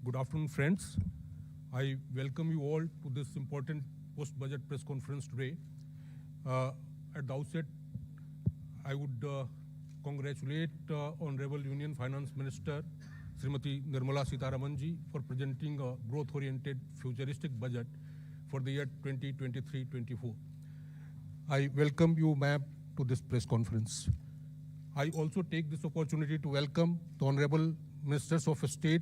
Good afternoon, friends. I welcome you all to this important post-budget press conference today. At the outset, I would congratulate Honorable Union Finance Minister Srimati Nirmala Sitharaman ji for presenting a growth-oriented futuristic budget for the year 2023-24. I welcome you, ma'am, to this press conference. I also take this opportunity to welcome the Honorable Ministers of State,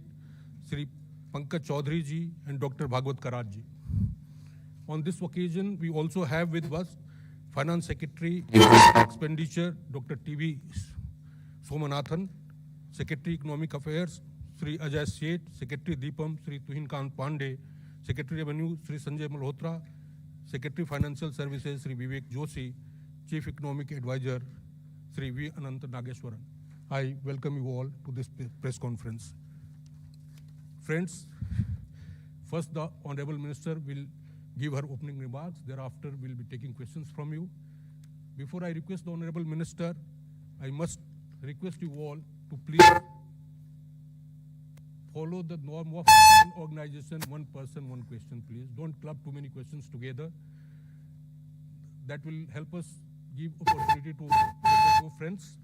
Sri Pankaj Chaudhary ji and Dr. Bhagwat Karaj ji. On this occasion, we also have with us Finance Secretary Expenditure, Dr. T.V. Somanathan, Secretary Economic Affairs, Sri Ajay Seth, Secretary Deepam, Sri Tuhin Kant Pandey, Secretary Revenue, Sri Sanjay Malhotra, Secretary Financial Services, Sri Vivek Joshi, Chief Economic Advisor, Sri V. Anant Nageshwaran. I welcome you all to this press conference. Friends, first the Honorable Minister will give her opening remarks. Thereafter, we'll be taking questions from you. Before I request the Honorable Minister, I must request you all to please follow the norm of one organization, one person, one question, please. Don't club too many questions together. That will help us give opportunity to friends.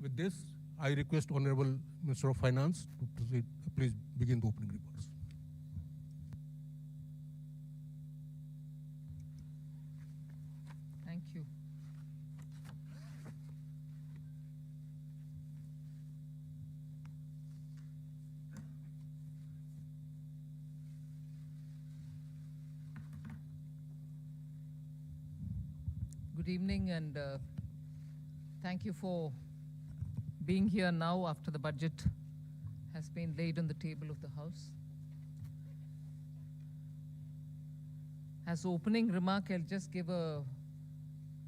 With this, I request Honorable Minister of Finance to proceed. Please begin the opening remarks. Thank you. Good evening, and thank you for being here now after the budget has been laid on the table of the House. As opening remark, I'll just give a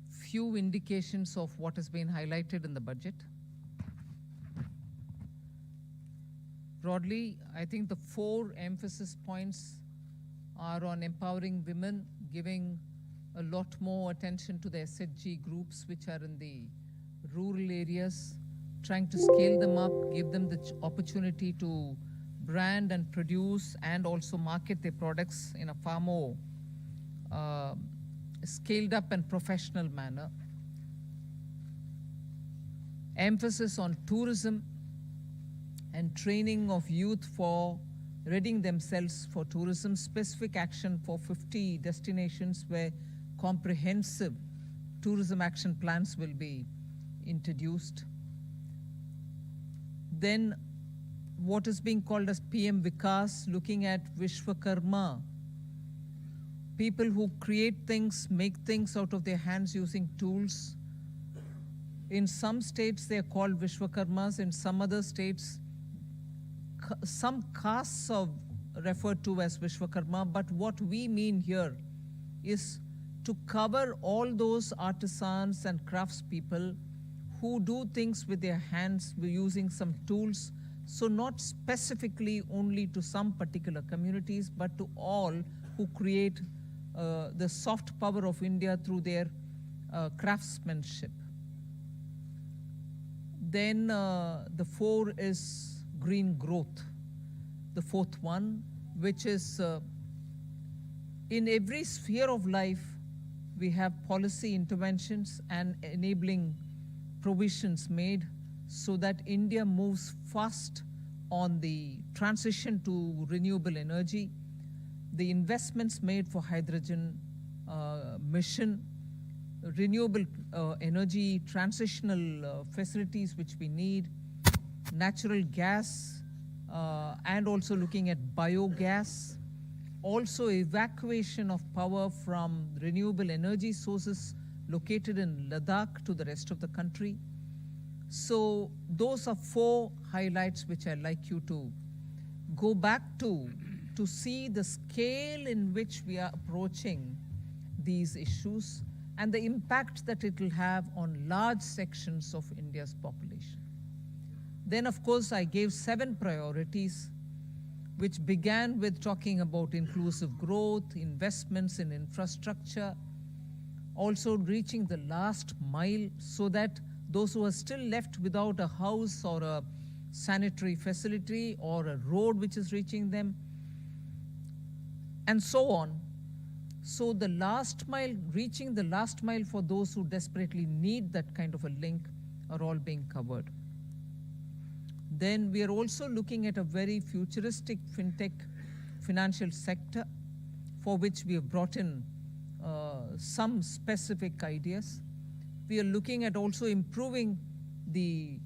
few indications of what has been highlighted in the budget. Broadly, I think the 4 emphasis points are on empowering women, giving a lot more attention to the SHG groups which are in the rural areas, trying to scale them up, give them the opportunity to brand and produce and also market their products in a far more scaled up and professional manner. Emphasis on tourism and training of youth for readying themselves for tourism, specific action for 50 destinations where comprehensive tourism action plans will be introduced. Then what is being called as PM Vikas, looking at Vishwakarma, people who create things, make things out of their hands using tools. In some states they are called Vishwakarmas, in some other states some castes are referred to as Vishwakarma, but what we mean here is to cover all those artisans and craftspeople who do things with their hands using some tools, so not specifically only to some particular communities, but to all who create the soft power of India through their craftsmanship. Then the 4 is green growth, the 4th one, which is in every sphere of life, we have policy interventions and enabling provisions made so that India moves fast on the transition to renewable energy, the investments made for hydrogen mission, renewable energy transitional facilities which we need, natural gas, and also looking at biogas, also evacuation of power from renewable energy sources located in Ladakh to the rest of the country. So those are 4 highlights which I'd like you to go back to see the scale in which we are approaching these issues and the impact that it will have on large sections of India's population. Then, of course, I gave 7 priorities, which began with talking about inclusive growth, investments in infrastructure, also reaching the last mile so that those who are still left without a house or a sanitary facility or a road which is reaching them, and so on. So the last mile, reaching the last mile for those who desperately need that kind of a link are all being covered. Then we are also looking at a very futuristic fintech financial sector for which we have brought in some specific ideas. We are looking at also improving the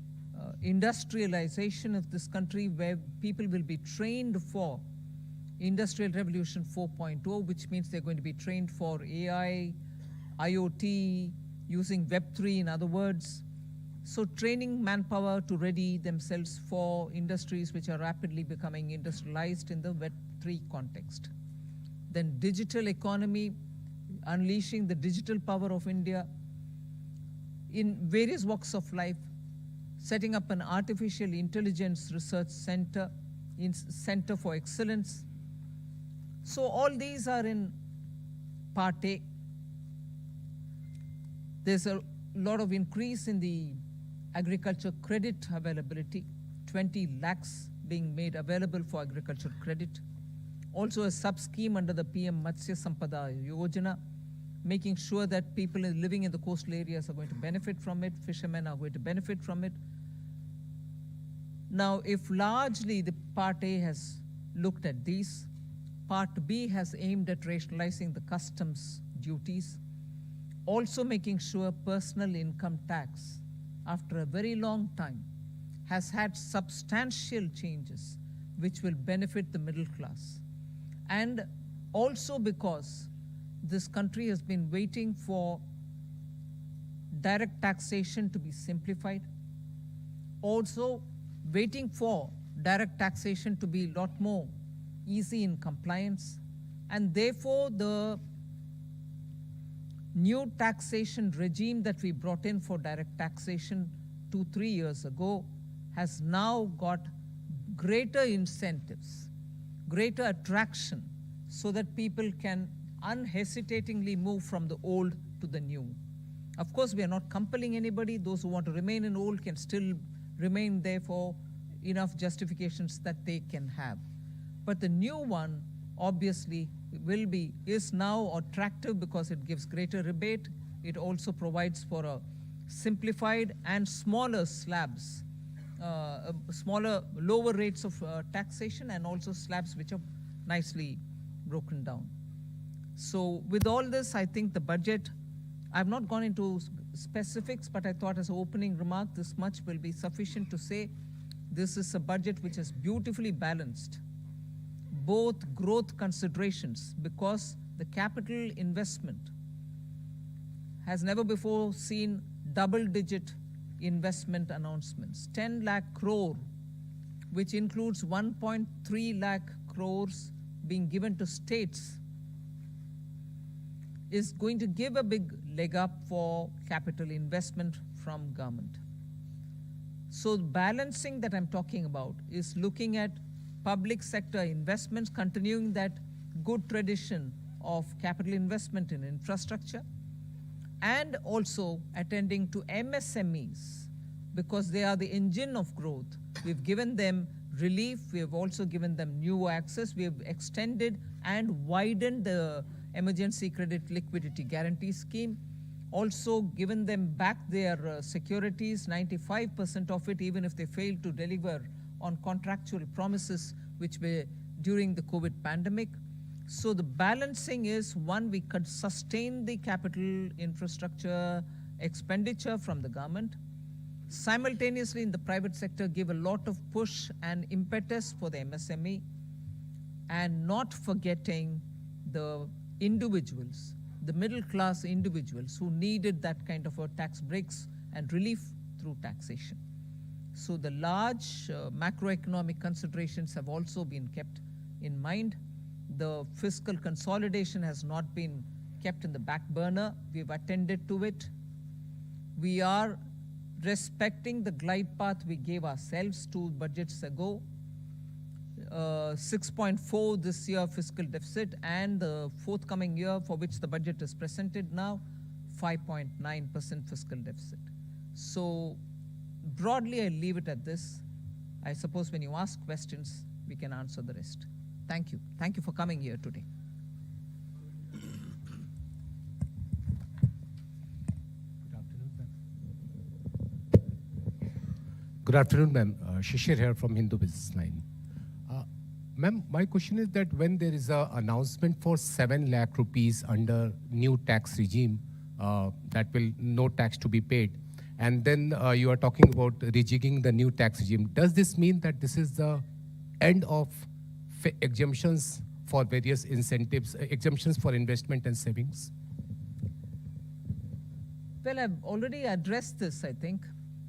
industrialization of this country, where people will be trained for Industrial Revolution 4.0, which means they're going to be trained for AI, IoT, using Web3 in other words. So training manpower to ready themselves for industries which are rapidly becoming industrialized in the Web3 context. Then digital economy, unleashing the digital power of India in various walks of life, setting up an artificial intelligence research center, Center for Excellence. So all these are in part A. There's a lot of increase in the agriculture credit availability, 20 lakhs being made available for agriculture credit. Also a sub-scheme under the PM Matsya Sampada Yojana, making sure that people living in the coastal areas are going to benefit from it, fishermen are going to benefit from it. Now, if largely the part A has looked at these, part B has aimed at rationalizing the customs duties, also making sure personal income tax, after a very long time, has had substantial changes which will benefit the middle class. And also because this country has been waiting for direct taxation to be simplified, also waiting for direct taxation to be a lot more easy in compliance, and therefore the new taxation regime that we brought in for direct taxation 2-3 years ago has now got greater incentives, greater attraction, so that people can unhesitatingly move from the old to the new. Of course, we are not compelling anybody. Those who want to remain in old can still remain there for enough justifications that they can have. But the new one obviously is now attractive because it gives greater rebate. It also provides for a simplified and smaller slabs, lower rates of taxation, and also slabs which are nicely broken down. So with all this, I think the budget, I've not gone into specifics, but I thought as an opening remark, this much will be sufficient to say this is a budget which is beautifully balanced, both growth considerations, because the capital investment has never before seen double-digit investment announcements. 10 lakh crore, which includes 1.3 lakh crores being given to states, is going to give a big leg up for capital investment from government. So the balancing that I'm talking about is looking at public sector investments, continuing that good tradition of capital investment in infrastructure, and also attending to MSMEs, because they are the engine of growth. We've given them relief, we have also given them new access, we have extended and widened the emergency credit liquidity guarantee scheme, also given them back their securities, 95% of it, even if they fail to deliver on contractual promises which were during the COVID pandemic. So the balancing is, one, we could sustain the capital infrastructure expenditure from the government, simultaneously in the private sector give a lot of push and impetus for the MSME, and not forgetting the individuals, the middle class individuals who needed that kind of a tax breaks and relief through taxation. So the large macroeconomic considerations have also been kept in mind. The fiscal consolidation has not been kept in the back burner. We've attended to it. We are respecting the glide path we gave ourselves 2 budgets ago. 6.4 this year fiscal deficit, and the forthcoming year for which the budget is presented now, 5.9% fiscal deficit. So broadly, I leave it at this. I suppose when you ask questions, we can answer the rest. Thank you. Thank you for coming here today. Good afternoon, ma'am. Shishir here from Hindu Business Line. Ma'am, my question is that when there is an announcement for 7 lakh rupees under new tax regime, that will no tax to be paid, and then you are talking about rejigging the new tax regime, does this mean that this is the end of exemptions for various incentives, exemptions for investment and savings? Well, I've already addressed this, I think.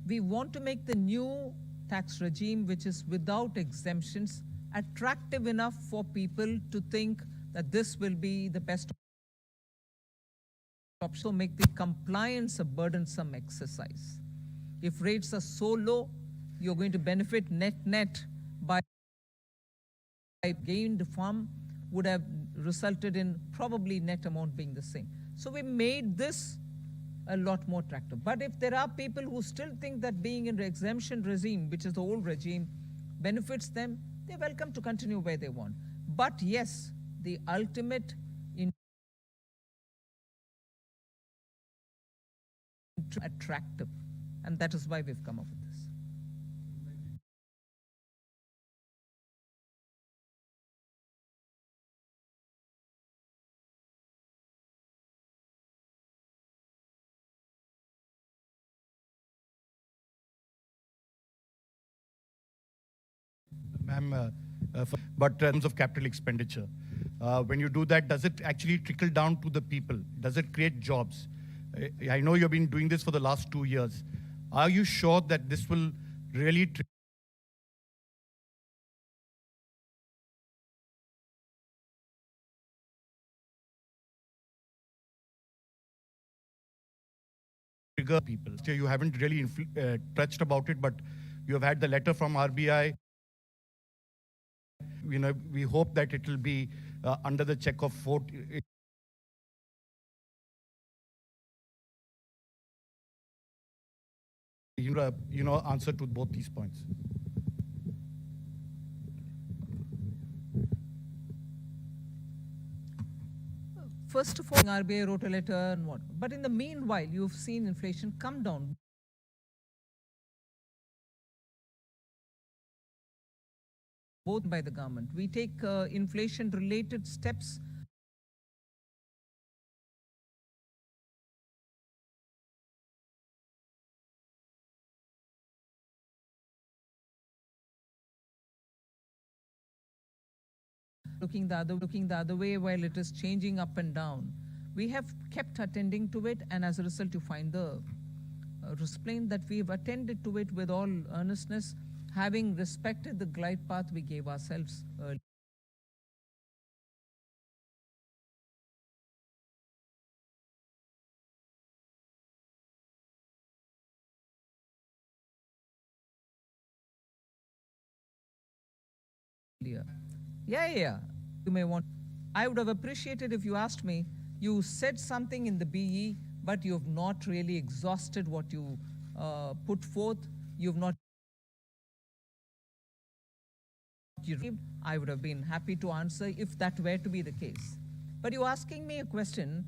We want to make the new tax regime, which is without exemptions, attractive enough for people to think that this will be the best option. So make the compliance a burdensome exercise. If rates are so low, you're going to benefit net by gained farm would have resulted in probably net amount being the same. So we made this a lot more attractive. But if there are people who still think that being in the exemption regime, which is the old regime, benefits them, they're welcome to continue where they want. But yes, the ultimate attractive, and that is why we've come up with this. Ma'am, but in terms of capital expenditure, when you do that, does it actually trickle down to the people? Does it create jobs? I know you've been doing this for the last 2 years. Are you sure that this will really trigger people? So you haven't really touched about it, but you have had the letter from RBI. You know, we hope that it will be under the check of vote. Answer to both these points. First of all, RBI wrote a letter and what. But in the meanwhile, you've seen inflation come down. Both by the government. We take inflation-related steps. Looking the other way while it is changing up and down. We have kept attending to it, and as a result, you find the explain that we've attended to it with all earnestness, having respected the glide path we gave ourselves earlier. Yeah. You may want. I would have appreciated if you asked me, you said something in the BE, but you have not really exhausted what you put forth. You've not. I would have been happy to answer if that were to be the case. But you're asking me a question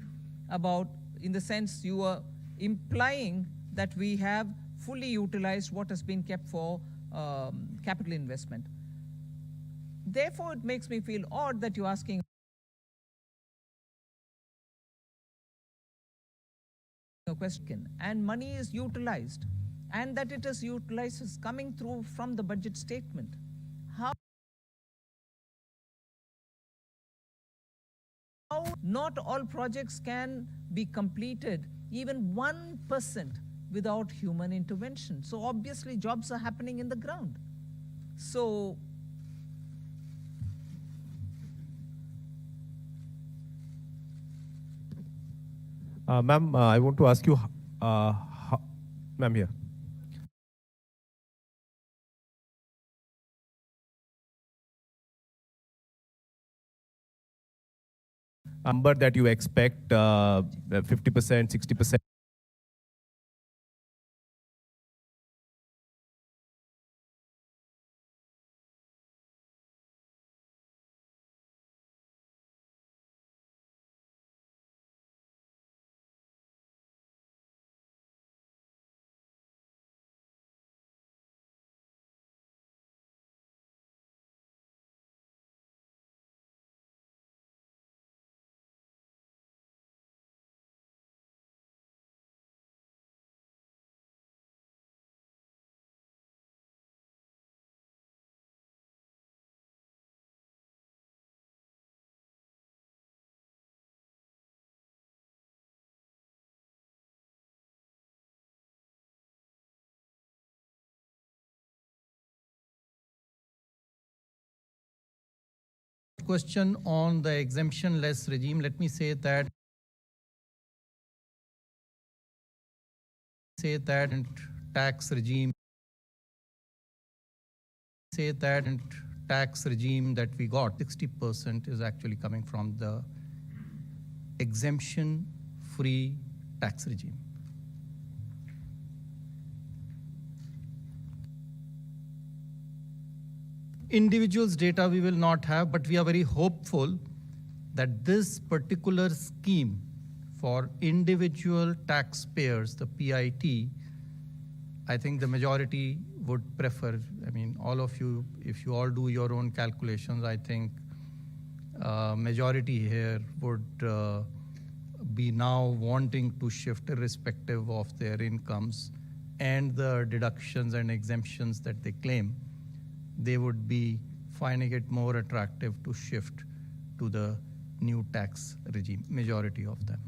about, in the sense you are implying that we have fully utilized what has been kept for capital investment. Therefore, it makes me feel odd that you're asking a question, and money is utilized, and that it is utilized is coming through from the budget statement. How not all projects can be completed, even 1% without human intervention. So obviously jobs are happening in the ground. So ma'am, I want to ask you, ma'am, here. Number that you expect, 50%, 60%. question on the exemption-less regime, let me say that tax regime that we got, 60% is actually coming from the exemption-free tax regime. Individuals' data we will not have, but we are very hopeful that this particular scheme for individual taxpayers, the PIT, I think the majority would prefer. I mean, all of you, if you all do your own calculations, I think majority here would be now wanting to shift irrespective of their incomes and the deductions and exemptions that they claim. They would be finding it more attractive to shift to the new tax regime, majority of them.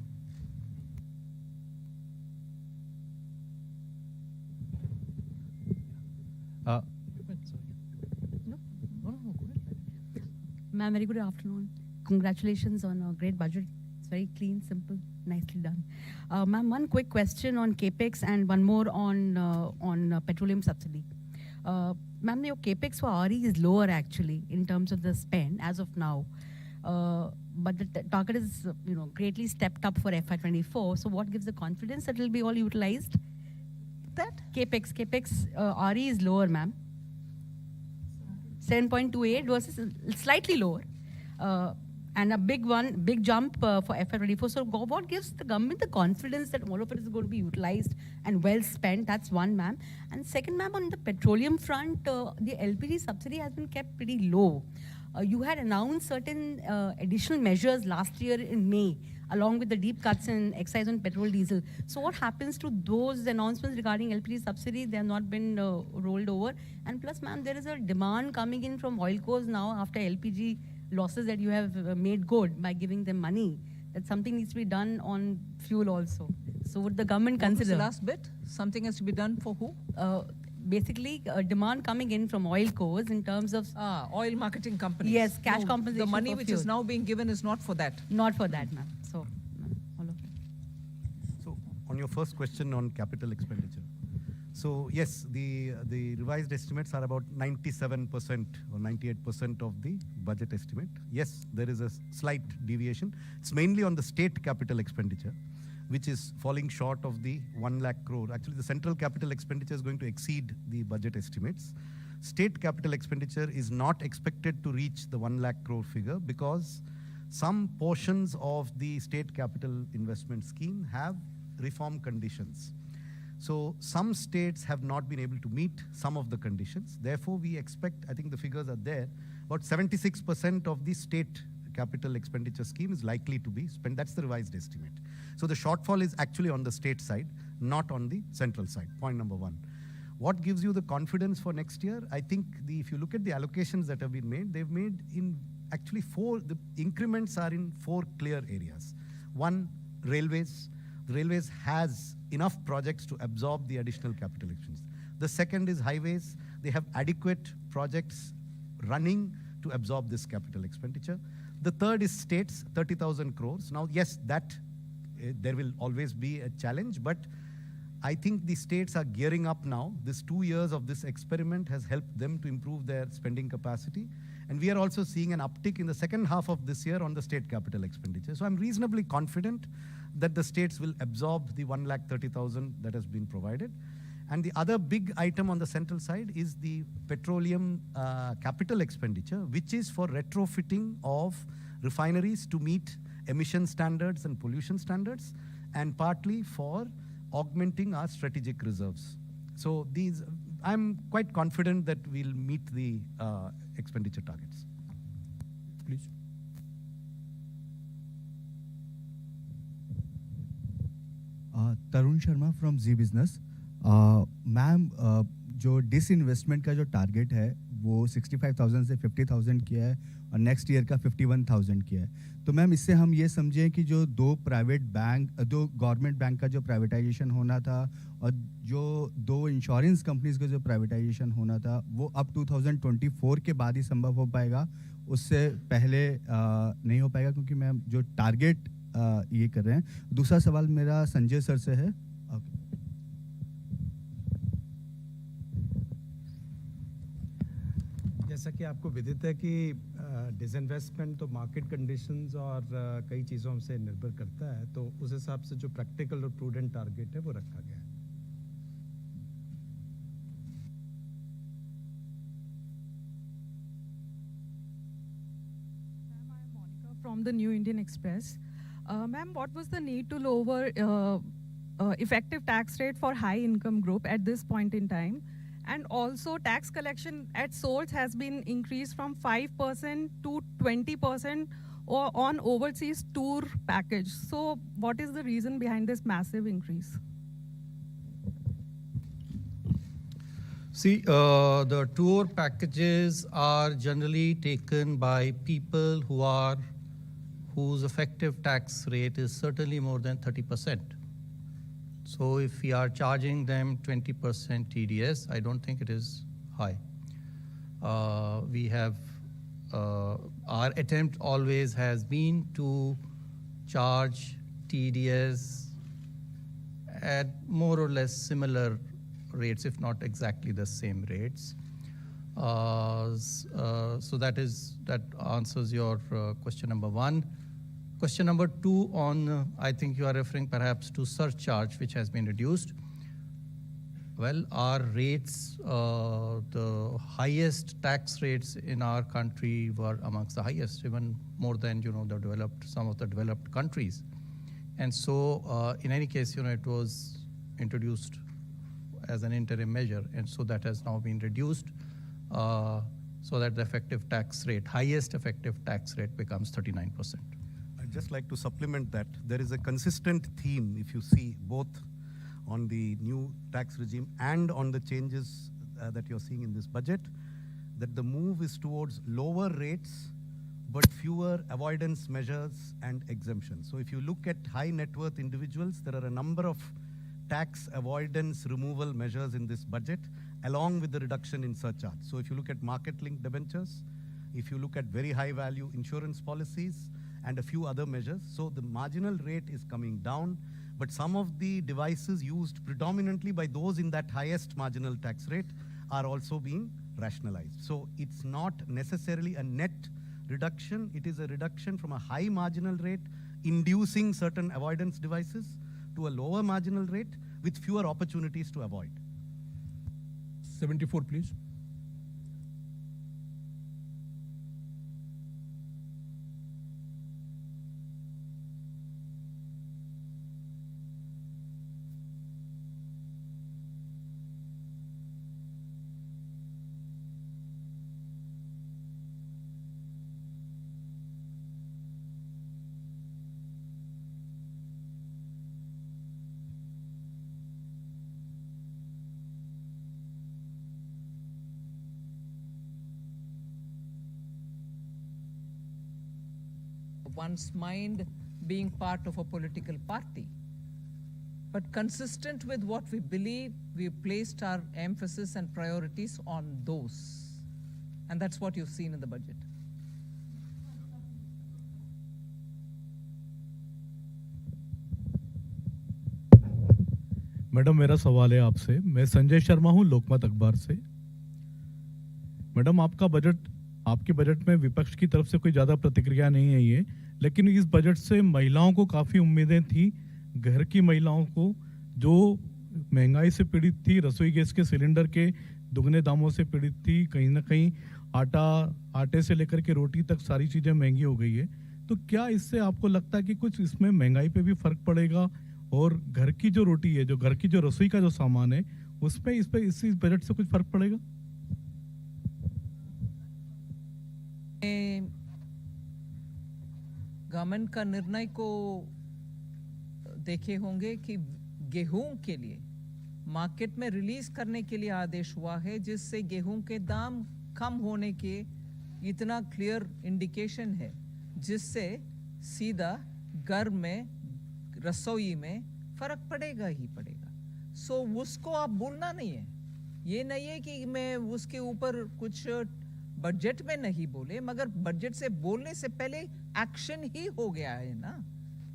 Ma'am, very good afternoon. Congratulations on a great budget. It's very clean, simple, nicely done. Ma'am, one quick question on capex and one more on petroleum subsidy. Ma'am, your capex for RE is lower actually in terms of the spend as of now. But the target is greatly stepped up for FY24. So what gives the confidence that it will be all utilized? That? Capex RE is lower, ma'am. 7.28 versus slightly lower. And a big jump for FY24. So what gives the government the confidence that all of it is going to be utilized and well spent? That's one, ma'am. And second, ma'am, on the petroleum front, the LPG subsidy has been kept pretty low. You had announced certain additional measures last year in May, along with the deep cuts in excise on petrol, diesel. So what happens to those announcements regarding LPG subsidy? They have not been rolled over. And plus, ma'am, there is a demand coming in from oil cores now after LPG losses that you have made good by giving them money. That something needs to be done on fuel also. So would the government What was consider? the last bit? Something has to be done for who? Basically, demand coming in from oil cores in terms of Oil marketing companies. Yes, cash compensation The money for which fuel. is now being given is not for that. not for that, ma'am. So, all of it. So on your first question on capital expenditure. So yes, the revised estimates are about 97% or 98% of the budget estimate. Yes, there is a slight deviation. It's mainly on the state capital expenditure, which is falling short of the 1 lakh crore. Actually, the central capital expenditure is going to exceed the budget estimates. State capital expenditure is not expected to reach the 1 lakh crore figure because some portions of the state capital investment scheme have reform conditions. So some states have not been able to meet some of the conditions. Therefore, we expect, I think the figures are there, about 76% of the state capital expenditure scheme is likely to be spent. That's the revised estimate. So the shortfall is actually on the state side, not on the central side, point number one. What gives you the confidence for next year? I think if you look at the allocations that have been made, they've made in actually the increments are in 4 clear areas. One, railways. The railways has enough projects to absorb the additional capital expenditure. The second is highways. They have adequate projects running to absorb this capital expenditure. The third is states, 30,000 crores. Now, yes, there will always be a challenge, but I think the states are gearing up now. This 2 years of this experiment has helped them to improve their spending capacity. And we are also seeing an uptick in the second half of this year on the state capital expenditure. So I'm reasonably confident that the states will absorb the 1,30,000 that has been provided. And the other big item on the central side is the petroleum capital expenditure, which is for retrofitting of refineries to meet emission standards and pollution standards, and partly for augmenting our strategic reserves. So I'm quite confident that we'll meet the expenditure targets. Please. Tarun Sharma from Zee business. Ma'am, जो disinvestment का जो target है वो 65,000 से 50,000 किया है और next year का 51,000 किया है। तो मैम, इससे हम ये समझें कि जो दो गवर्नमेंट बैंक का जो प्राइवेटाइजेशन होना था और जो 2 इंश्योरेंस कंपनीज का जो प्राइवेटाइजेशन होना था वो अब 2024 के बाद ही संभव हो पाएगा, उससे पहले नहीं हो पाएगा, क्योंकि मैम जो टारगेट ये कर रहे हैं। दूसरा सवाल मेरा संजय सर से है। जैसा कि आपको विदित है कि डिसइन्वेस्टमेंट तो मार्केट कंडीशंस और कई चीज़ों से निर्भर करता है, तो उस हिसाब से जो प्रैक्टिकल और प्रूडेंट टारगेट है वो रखा गया है। Ma'am, I am Monica from the New Indian Express. Ma'am, what was the need to lower effective tax rate for high income group at this point in time? And also tax collection at source has been increased from 5% to 20% or on overseas tour package. So what is the reason behind this massive increase? See, the tour packages are generally taken by people whose effective tax rate is certainly more than 30%. So if we are charging them 20% TDS, I don't think it is high. We have, our attempt always has been to charge TDS at more or less similar rates, if not exactly the same rates. So that answers your question number one. Question number two on, I think you are referring perhaps to surcharge, which has been reduced. Well, our rates, the highest tax rates in our country were amongst the highest, even more than, some of the developed countries. And so, in any case, it was introduced as an interim measure, and so that has now been reduced, so that the effective tax rate, highest effective tax rate becomes 39%. I'd just like to supplement that. There is a consistent theme, if you see, both on the new tax regime and on the changes that you're seeing in this budget, that the move is towards lower rates, but fewer avoidance measures and exemptions. So if you look at high net worth individuals, there are a number of tax avoidance removal measures in this budget, along with the reduction in surcharge. So if you look at market-linked debentures, if you look at very high value insurance policies, and a few other measures, so the marginal rate is coming down, but some of the devices used predominantly by those in that highest marginal tax rate are also being rationalized. So it's not necessarily a net reduction, it is a reduction from a high marginal rate inducing certain avoidance devices to a lower marginal rate with fewer opportunities to avoid. 74, please. One's mind being part of a political party. But consistent with what we believe, we placed our emphasis and priorities on those. And that's what you've seen in the budget. Madam, मेरा सवाल है आपसे। मैं संजय शर्मा हूं, लोकमत अखबार से। Madam, आपके budget में विपक्ष की तरफ से कोई ज़्यादा प्रतिक्रिया नहीं आई है, लेकिन इस बजट से महिलाओं को काफ़ी उम्मीदें थी। घर की महिलाओं को जो महंगाई से पीड़ित थी, रसोई गैस के सिलेंडर के दुगने दामों से पीड़ित थी, कहीं ना कहीं आटे से लेकर के रोटी तक सारी चीज़ें महंगी हो गई है। तो क्या इससे आपको लगता है कि कुछ इसमें महंगाई पे भी फर्क पड़ेगा, और घर की जो रोटी है, जो घर की जो रसोई का जो सामान है, उसमें इस बजट से कुछ फर्क पड़ेगा? गवर्नमेंट का निर्णय को देखे होंगे कि गेहूं के लिए मार्केट में रिलीज करने के लिए आदेश हुआ है, जिससे गेहूं के दाम कम होने के इतना क्लियर इंडिकेशन है, जिससे सीधा घर में रसोई में फर्क पड़ेगा ही पड़ेगा। सो उसको आप बोलना नहीं है, ये नहीं है कि मैं उसके ऊपर कुछ बजट में नहीं बोले, मगर बजट से बोलने से पहले एक्शन ही हो गया है ना,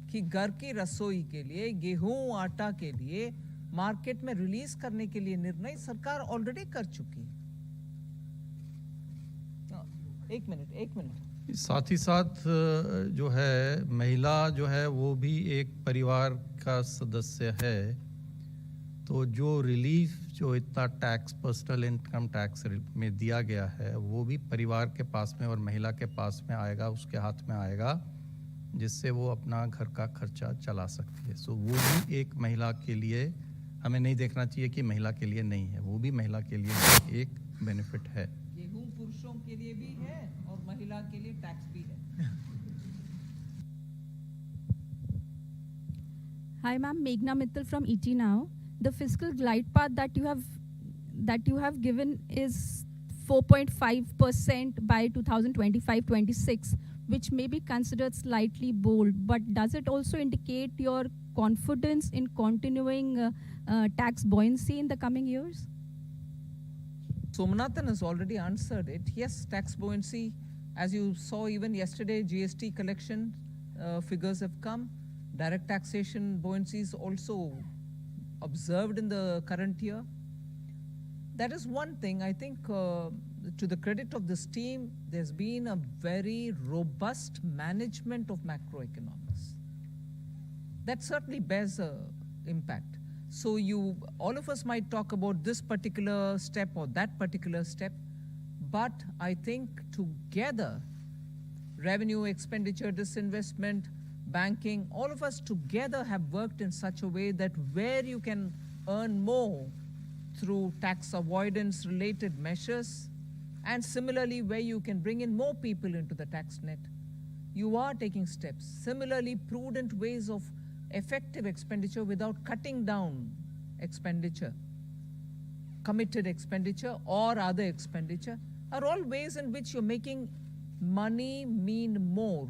कि घर की रसोई के लिए, गेहूं आटा के लिए मार्केट में रिलीज करने के लिए निर्णय सरकार ऑलरेडी कर चुकी है। एक मिनट। साथ ही साथ जो है महिला जो है वो भी एक परिवार का सदस्य है, तो जो रिलीफ जो इतना टैक्स पर्सनल इनकम टैक्स में दिया गया है वो भी परिवार के पास में और महिला के पास में आएगा, उसके हाथ में आएगा, जिससे वो अपना घर का खर्चा चला सकती है। सो वो भी एक महिला के लिए, हमें नहीं देखना चाहिए कि महिला के लिए नहीं है, वो भी महिला के लिए एक बेनिफिट है। गेहूं पुरुषों के लिए भी है और महिला के लिए टैक्स भी है। Hi, ma'am. Meghna Mittal from ET Now. The fiscal glide path that you have given is 4.5% by 2025-26, which may be considered slightly bold. But does it also indicate your confidence in continuing tax buoyancy in the coming years? Somnathan has already answered it. Yes, tax buoyancy, as you saw even yesterday, GST collection figures have come. Direct taxation buoyancy is also observed in the current year. That is one thing. I think to the credit of this team, there's been a very robust management of macroeconomics. That certainly bears an impact. So all of us might talk about this particular step or that particular step, but I think together, revenue, expenditure, disinvestment, banking, all of us together have worked in such a way that where you can earn more through tax avoidance related measures, and similarly where you can bring in more people into the tax net, you are taking steps. Similarly, prudent ways of effective expenditure without cutting down expenditure, committed expenditure or other expenditure, are all ways in which you're making money mean more,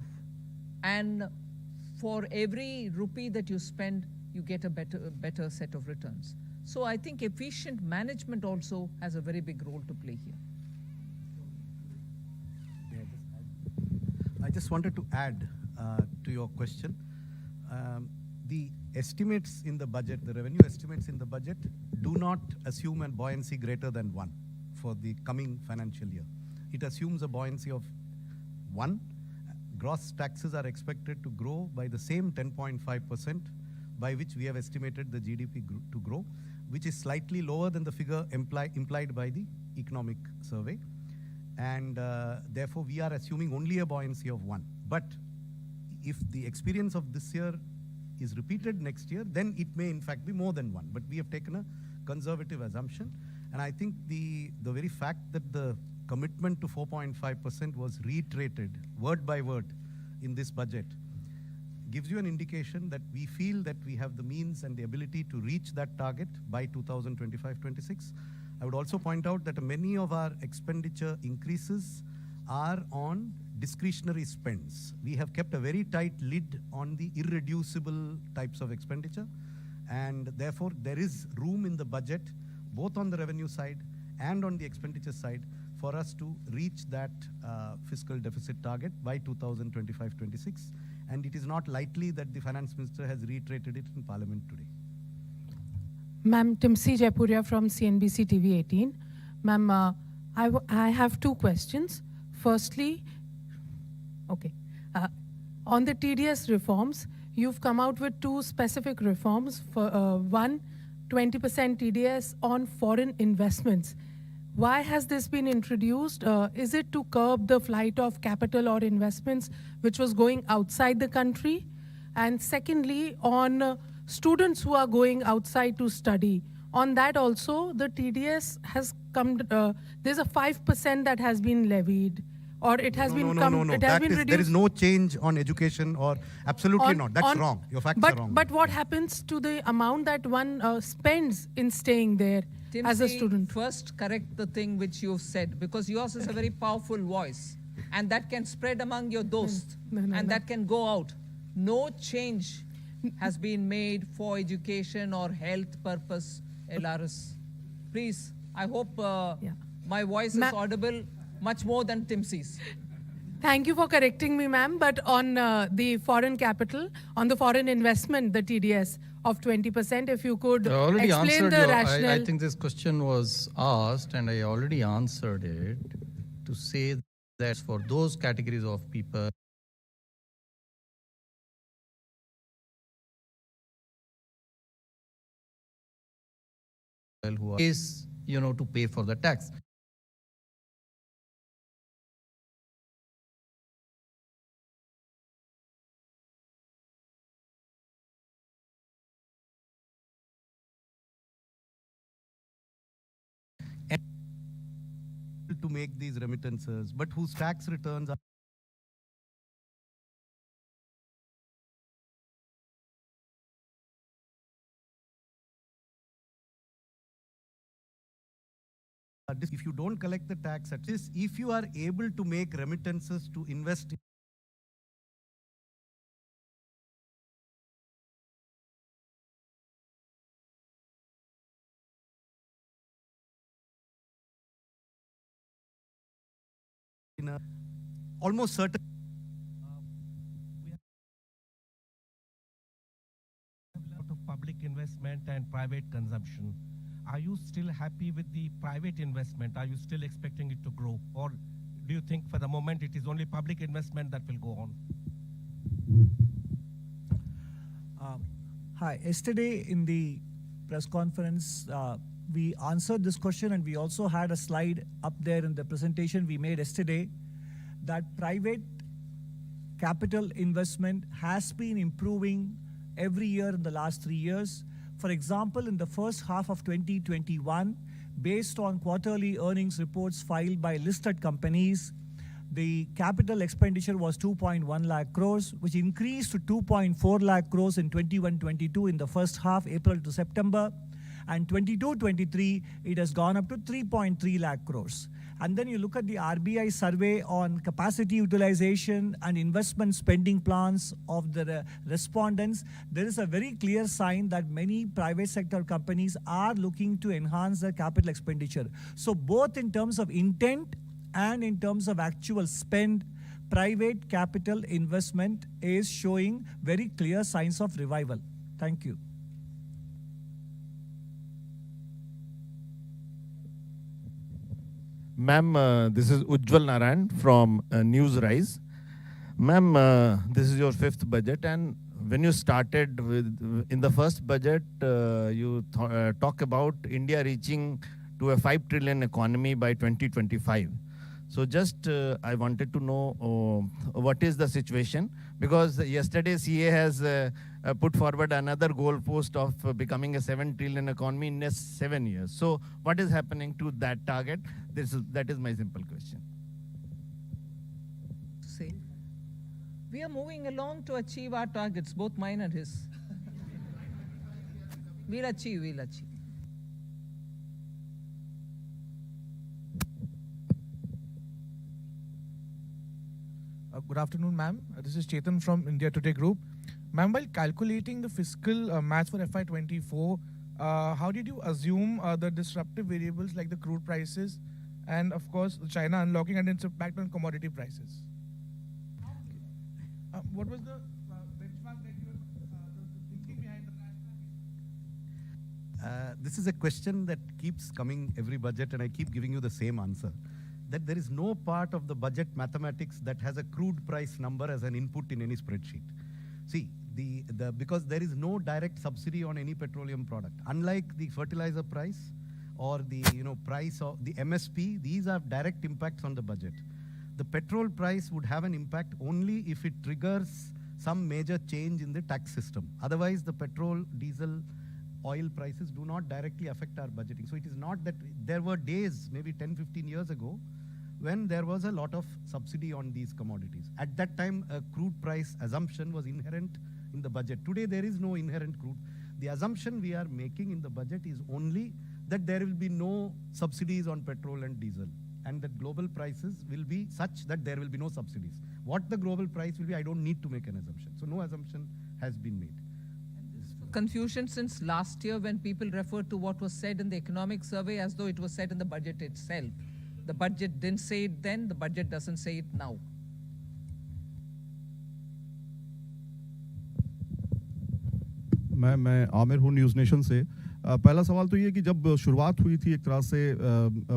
and for every rupee that you spend, you get a better set of returns. So I think efficient management also has a very big role to play here. I just wanted to add to your question. The estimates in the budget, the revenue estimates in the budget, do not assume a buoyancy greater than 1 for the coming financial year. It assumes a buoyancy of 1. Gross taxes are expected to grow by the same 10.5% by which we have estimated the GDP to grow, which is slightly lower than the figure implied by the economic survey. And therefore, we are assuming only a buoyancy of 1. But if the experience of this year is repeated next year, then it may in fact be more than 1. But we have taken a conservative assumption. And I think the very fact that the commitment to 4.5% was reiterated word by word in this budget gives you an indication that we feel that we have the means and the ability to reach that target by 2025-26. I would also point out that many of our expenditure increases are on discretionary spends. We have kept a very tight lid on the irreducible types of expenditure, and therefore there is room in the budget, both on the revenue side and on the expenditure side, for us to reach that fiscal deficit target by 2025-26. And it is not likely that the finance minister has reiterated it in parliament today. Ma'am, Timsi Jaipuria from CNBC TV 18. Ma'am, I have two questions. Firstly, on the TDS reforms, you've come out with two specific reforms. One, 20% TDS on foreign investments. Why has this been introduced? Is it to curb the flight of capital or investments which was going outside the country? And secondly, on students who are going outside to study, on that also the TDS has come, there's a 5% that has been levied, or it has been reduced. There is no change on education, or absolutely not. That's wrong. Your facts are wrong. But what happens to the amount that one spends in staying there as a student? First, correct the thing which you've said, because yours is a very powerful voice, and that can spread among your dosts, that can go out. No change has been made for education or health purpose, LRS. Please, I hope my voice is audible. much more than Timsi's. Thank you for correcting me, ma'am. But on the foreign capital, on the foreign investment, the TDS of 20%, if you could I already explain answered the your, rationale. I think this question was asked and I already answered it to say that for those categories of people who are is, to pay for the tax. To make these remittances, but whose tax returns are if you don't collect the tax, at least if you are able to make remittances to invest in a almost certain we have a lot of public investment and private consumption. Are you still happy with the private investment? Are you still expecting it to grow? Or do you think for the moment it is only public investment that will go on? Hi. Yesterday in the press conference, we answered this question, and we also had a slide up there in the presentation we made yesterday that private capital investment has been improving every year in the last 3 years. For example, in the first half of 2021, based on quarterly earnings reports filed by listed companies, the capital expenditure was 2.1 lakh crores, which increased to 2.4 lakh crores in 21-22 in the first half, April to September. And 22-23, it has gone up to 3.3 lakh crores. And then you look at the RBI survey on capacity utilization and investment spending plans of the respondents. There is a very clear sign that many private sector companies are looking to enhance their capital expenditure. So both in terms of intent and in terms of actual spend, private capital investment is showing very clear signs of revival. Thank you. Ma'am, this is Ujjwal Narayan from Newsrise. Ma'am, this is your fifth budget, and when you started in the first budget, you talk about India reaching to a 5 trillion economy by 2025. So just I wanted to know what is the situation, because yesterday CA has put forward another goalpost of becoming a 7 trillion economy in next 7 years. So what is happening to that target? That is my simple question. Say, we are moving along to achieve our targets, both mine and his. We'll achieve, we'll achieve. Good afternoon, ma'am. This is Chetan from India Today Group. Ma'am, while calculating the fiscal match for FY24, how did you assume the disruptive variables like the crude prices and, of course, China unlocking and its impact on commodity prices? What was the benchmark that you the thinking behind the this is a question that keeps coming every budget, and I keep giving you the same answer. That there is no part of the budget mathematics that has a crude price number as an input in any spreadsheet. See, because there is no direct subsidy on any petroleum product. Unlike the fertilizer price or the price of the MSP, these have direct impacts on the budget. The petrol price would have an impact only if it triggers some major change in the tax system. Otherwise, the petrol, diesel, oil prices do not directly affect our budgeting. So it is not that there were days, maybe 10, 15 years ago, when there was a lot of subsidy on these commodities. At that time, a crude price assumption was inherent in the budget. Today, there is no inherent crude. The assumption we are making in the budget is only that there will be no subsidies on petrol and diesel, and that global prices will be such that there will be no subsidies. What the global price will be, I don't need to make an assumption. So no assumption has been made. Confusion since last year when people referred to what was said in the economic survey as though it was said in the budget itself. The budget didn't say it then, the budget doesn't say it now. मैं आमिर हूँ news nation से। पहला सवाल तो ये कि जब शुरुआत हुई थी एक तरह से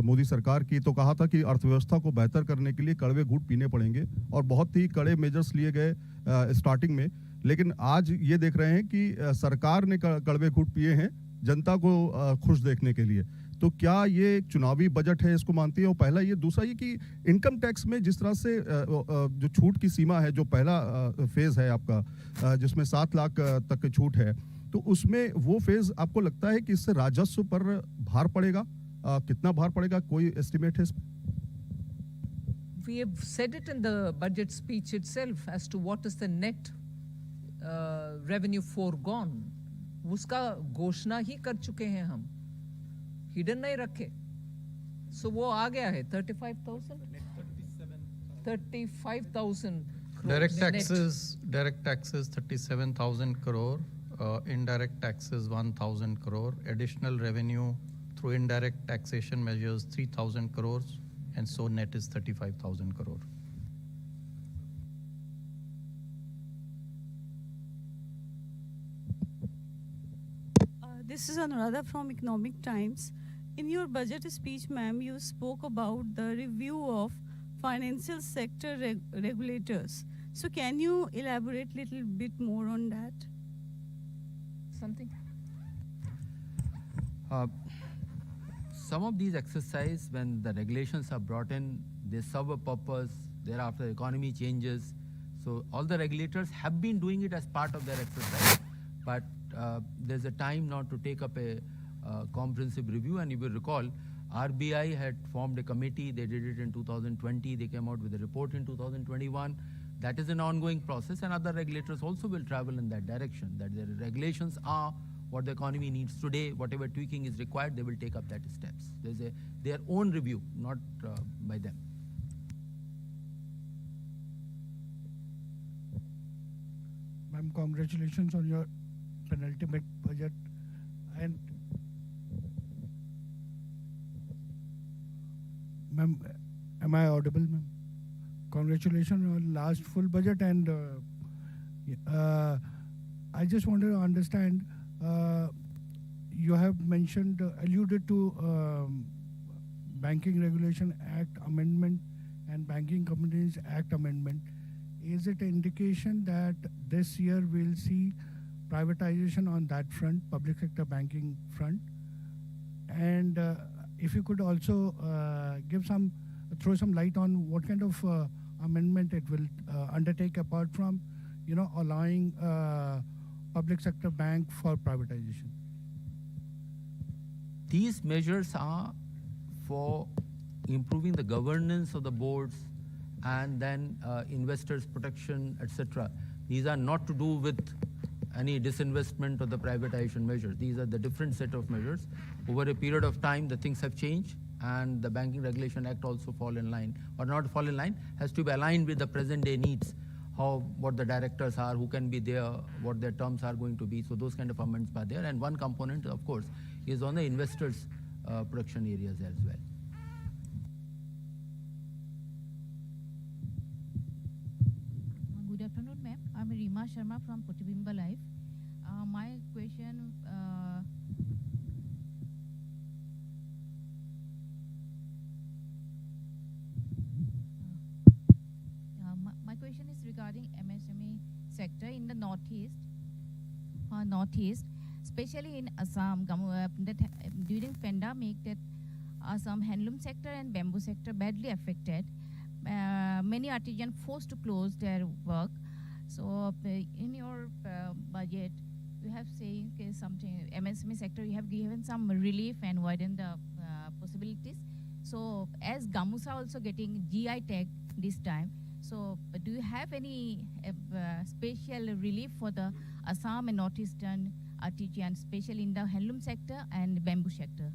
मोदी सरकार की, तो कहा था कि अर्थव्यवस्था को बेहतर करने के लिए कड़वे घूंट पीने पड़ेंगे और बहुत ही कड़े मेजर्स लिए गए स्टार्टिंग में। लेकिन आज ये देख रहे हैं कि सरकार ने कड़वे घूंट पिए हैं जनता को खुश देखने के लिए। तो क्या ये एक चुनावी बजट है, इसको मानती है? और पहला ये, दूसरा ये कि इनकम टैक्स में जिस तरह से जो छूट की सीमा है, जो पहला फेज है आपका जिसमें 7 लाख तक की छूट है, तो उसमें वो फेज आपको लगता है कि इससे राजस्व पर भार पड़ेगा? कितना भार पड़ेगा, कोई एस्टिमेट है इसमें? We have said it in the budget speech itself as to what is the net revenue foregone. उसका घोषणा ही कर चुके हैं हम, हिडन नहीं रखे। So वो आ गया है 35,000 direct taxes 37,000 crore, indirect taxes 1,000 crore, additional revenue through indirect taxation measures 3,000 crores, and so net is 35,000 crore. This is Anuradha from Economic Times. In your budget speech, ma'am, you spoke about the review of financial sector regulators. So can you elaborate a little bit more on that? Something? Some of these exercises, when the regulations are brought in, they serve a purpose. Thereafter, the economy changes. So all the regulators have been doing it as part of their exercise. But there's a time now to take up a comprehensive review. And you will recall, RBI had formed a committee. They did it in 2020. They came out with a report in 2021. That is an ongoing process, and other regulators also will travel in that direction, that their regulations are what the economy needs today. Whatever tweaking is required, they will take up that steps. There's their own review, not by them. Ma'am, congratulations on your penultimate budget. And ma'am, am I audible, ma'am? Congratulations on last full budget, and I just wanted to understand, you have mentioned, alluded to Banking Regulation Act Amendment and Banking Companies Act Amendment. Is it an indication that this year we'll see privatization on that front, public sector banking front? And if you could also throw some light on what kind of amendment it will undertake, apart from, allowing public sector bank for privatization. These measures are for improving the governance of the boards and then investors' protection, etc. These are not to do with any disinvestment or the privatization measures. These are the different set of measures. Over a period of time, the things have changed, and the Banking Regulation Act also fall in line, or not fall in line, has to be aligned with the present day needs, what the directors are, who can be there, what their terms are going to be. So those kind of amendments are there. And one component, of course, is on the investors' protection areas as well. Good afternoon, ma'am. I'm Rima Sharma from Protibimba Live. My question, my question is regarding MSME sector in the northeast, especially in Assam. During pandemic, that Assam handloom sector and bamboo sector badly affected. Many artisans forced to close their work. So in your budget, you have saying something, MSME sector, you have given some relief and widen the possibilities. So as Gamusa also getting GI tag this time, so do you have any special relief for the Assam and northeastern artisans, especially in the handloom sector and bamboo sector?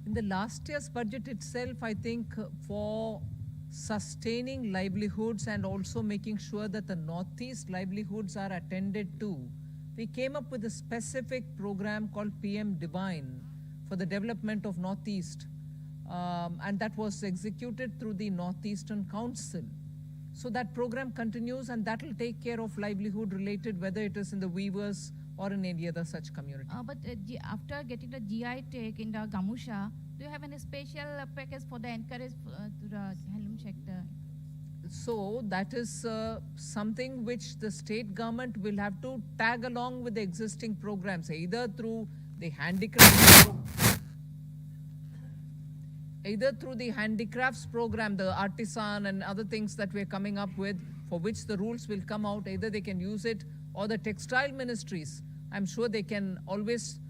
In the last year's budget itself, I think for sustaining livelihoods and also making sure that the northeast livelihoods are attended to, we came up with a specific program called PM Divine for the development of Northeast. And that was executed through the Northeastern Council. So that program continues, and that will take care of livelihood related, whether it is in the weavers or in any other such community. But after getting the GI tag in the Gamusha, do you have any special package for the encourage to the handloom sector? So that is something which the state government will have to tag along with the existing programs, either through the handicrafts program, the artisan and other things that we're coming up with, for which the rules will come out. Either they can use it, or the textile ministries. I'm sure they can always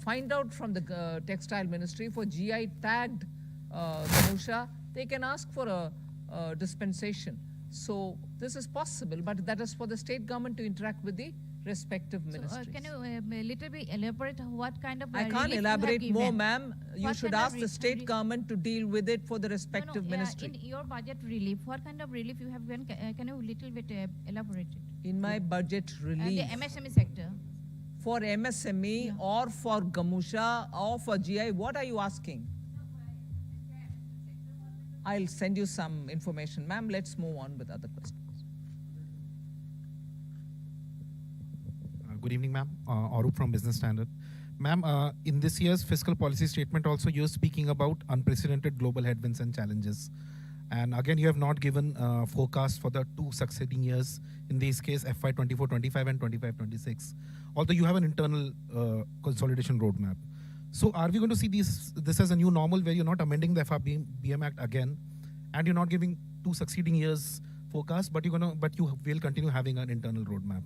find out from the textile ministry for GI tagged Gamusha. They can ask for a dispensation. So this is possible, but that is for the state government to interact with the respective ministries. Can you a little bit elaborate what kind of I can't relief you have elaborate more, given? ma'am. You What should kind of ask the state government to deal with it for the respective ministry. In your budget relief, what kind of relief you have given? Can you little bit elaborate it? In my budget relief. The MSME sector. For MSME or for Gamusha or for GI, what are you asking? I'll send you some information. Ma'am, let's move on with other questions. Good evening, ma'am. Arup from Business Standard. Ma'am, in this year's fiscal policy statement also you're speaking about unprecedented global headwinds and challenges. And again, you have not given forecast for the two succeeding years, in this case FY 24-25 and 25-26, although you have an internal consolidation roadmap. So are we going to see this as a new normal where you're not amending the FRBM Act again, and you're not giving two succeeding years forecast, but you will continue having an internal roadmap?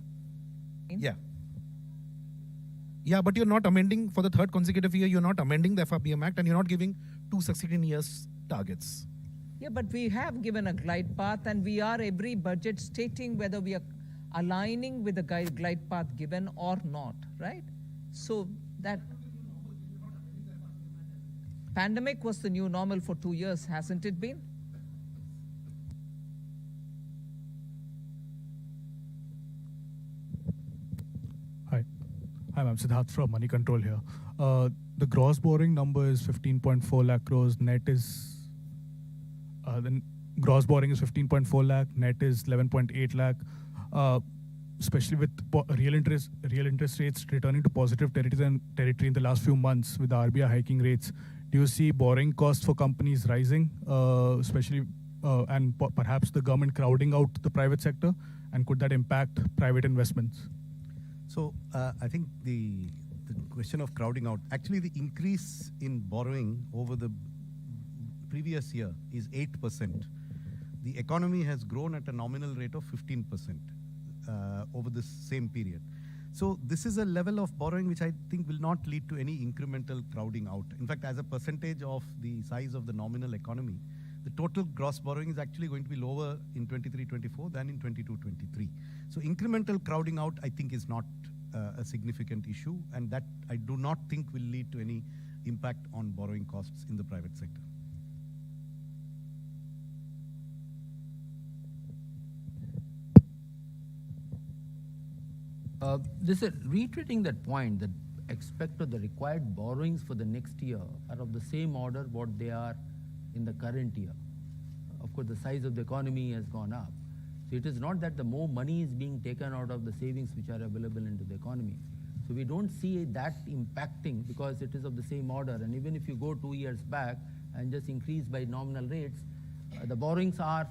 Yeah. Yeah, but you're not amending for the third consecutive year, you're not amending the FRBM Act, and you're not giving two succeeding years targets. Yeah, but we have given a glide path, and we are every budget stating whether we are aligning with the glide path given or not, right? So that pandemic was the new normal for 2 years, hasn't it been? Hi, ma'am. Siddharth from Money Control here. The gross borrowing number is 15.4 lakh crores. Net is the gross borrowing is 15.4 lakh. Net is 11.8 lakh. Especially with real interest rates returning to positive territory in the last few months with the RBI hiking rates. Do you see borrowing costs for companies rising, especially and perhaps the government crowding out the private sector? And could that impact private investments? So I think the question of crowding out, actually the increase in borrowing over the previous year is 8%. The economy has grown at a nominal rate of 15% over this same period. So this is a level of borrowing which I think will not lead to any incremental crowding out. In fact, as a percentage of the size of the nominal economy, the total gross borrowing is actually going to be lower in 23-24 than in 22-23. So incremental crowding out, I think, is not a significant issue, and that I do not think will lead to any impact on borrowing costs in the private sector. This is reiterating that point that the required borrowings for the next year are of the same order what they are in the current year. Of course, the size of the economy has gone up. So it is not that the more money is being taken out of the savings which are available into the economy. So we don't see that impacting because it is of the same order. And even if you go 2 years back and just increase by nominal rates, the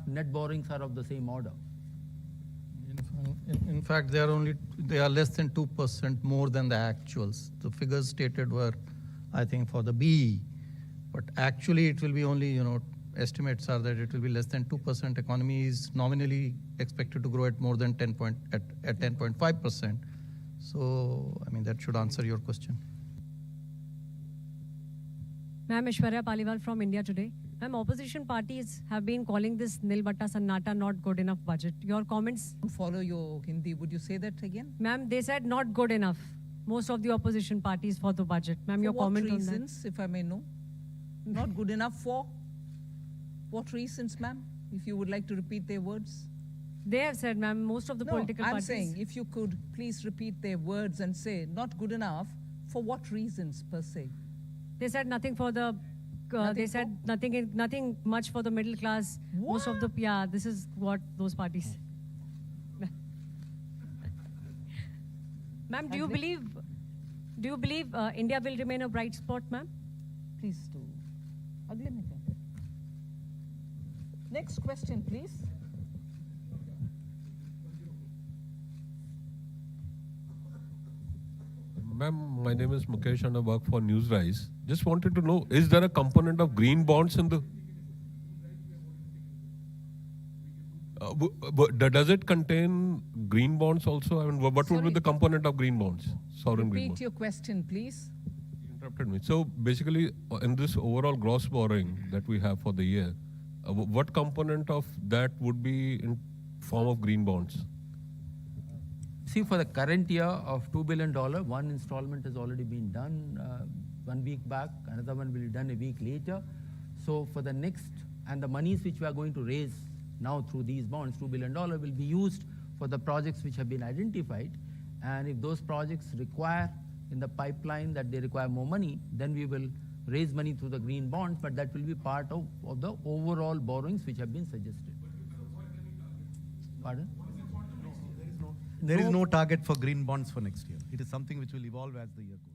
net borrowings are of the same order. In fact, they are less than 2% more than the actuals. The figures stated were, I think, for the BE, but actually it will be only, estimates are that it will be less than 2%. Economy is nominally expected to grow at more than 10.5%. So, I mean, that should answer your question. Ma'am, Ishwarya Paliwal from India Today. Ma'am, opposition parties have been calling this Nil Batta Sannata not good enough budget. Your comments? Follow your Hindi. Would you say that again? Ma'am, they said not good enough. Most of the opposition parties for the budget. Ma'am, your comment on that? For what reasons, if I may know? Not good enough for? What reasons, ma'am? If you would like to repeat their words. They have said, ma'am, most of the No, political I'm parties. saying if you could please repeat their words and say not good enough, for what reasons per se? They said nothing for the. They said nothing much for the middle class. Most of the this is what those parties. Ma'am, do you believe India will remain a bright spot, ma'am? Please do. Agle mein kya? Next question, please. Ma'am, my name is Mukesh and I work for Newsrise. Just wanted to know, is there a component of green bonds in the... does it contain green bonds also? I mean, what would be the component of green bonds? Sovereign green bonds. Repeat your question, please. Interrupted me. So basically, in this overall gross borrowing that we have for the year, what component of that would be in form of green bonds? See, for the current year of $2 billion, one installment has already been done 1 week back, another one will be done a week later. So for the next, and the monies which we are going to raise now through these bonds, $2 billion, will be used for the projects which have been identified. And if those projects require in the pipeline that they require more money, then we will raise money through the green bonds, but that will be part of the overall borrowings which have been suggested. Pardon? There is no target for green bonds for next year. It is something which will evolve as the year goes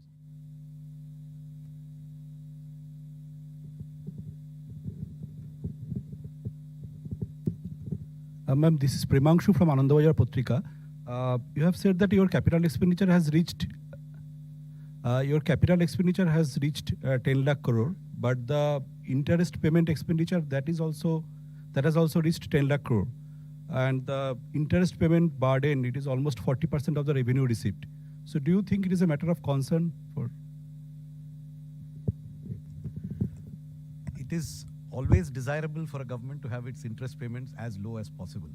on. Ma'am, this is Premanshu from Anandavajar Patrika. You have said that your capital expenditure has reached 10 lakh crore, but the interest payment expenditure that has also reached 10 lakh crore. And the interest payment burden, it is almost 40% of the revenue received. So do you think it is a matter of concern for? It is always desirable for a government to have its interest payments as low as possible.